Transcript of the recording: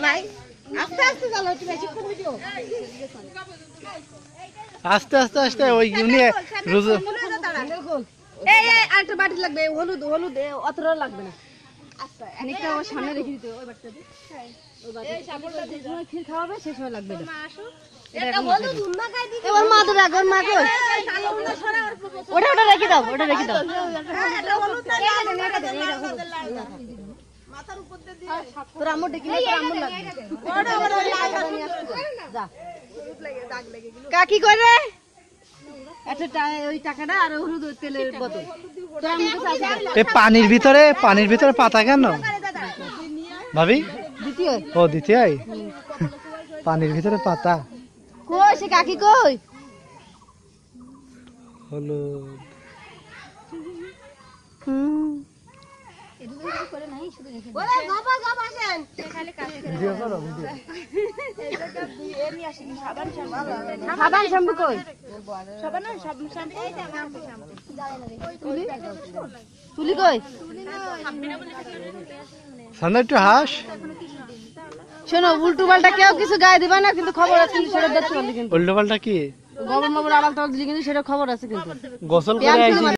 নাই আস্তে আস্তে চালাও একটু বেশিক্ষণ ভিডিও আস্তে আস্তে আস্তে ওই ইউনি রুজু এই এই আরেকটা বাটি লাগবে হলুদ হলুদ অতটা লাগবে না আচ্ছা খানিকটা ওর সামনে রেখে দিতে ওই বাটিটা দি ওই বাটি এই সাপড়টা যে সময় ক্ষীর খাওয়াবে সেই সময় লাগবে না আসো এটা হলুদ উম্মা গাই দিবি এবার মা তো রাগ ওর মা কই ওটা ওটা রেখে দাও ওটা রেখে দাও এটা হলুদ না এটা মাথার উপর দিয়ে দিয়ে তোর আম্মু ডেকে তোর আম্মু লাগবে ওটা ওটা যা দাগ লেগে গেল কাকি করে আচ্ছা ওই টাকাটা আর হলুদ তেলের বোতল তোর আম্মু কাছে আছে এই পানির ভিতরে পাতা কেন ভাবি দ্বিতীয় ও দ্বিতীয় পানির ভিতরে পাতা কই সে কাকি কই হলুদ এদিকে করে নাই শুধু রেখে ওরে বাবা বাবা আসেন খালি কাজ করে ভিডিও করো ভিডিও এইটা দিয়ে নিয়ে আসি সাবান শ্যাম্পু কই সাবান না শ্যাম্পু এই যে আমার শ্যাম্পু তুলি কই সামনে একটু হাস শোনো উল্টো পাল্টা কেউ কিছু গায়ে দিবা না কিন্তু খবর আছে কিন্তু সেটা দেখতে পারলি কিন্তু উল্টো পাল্টা কি গবর মবর আলাল তাল দিলি কিন্তু সেটা খবর আছে কিন্তু গোসল করে আইছি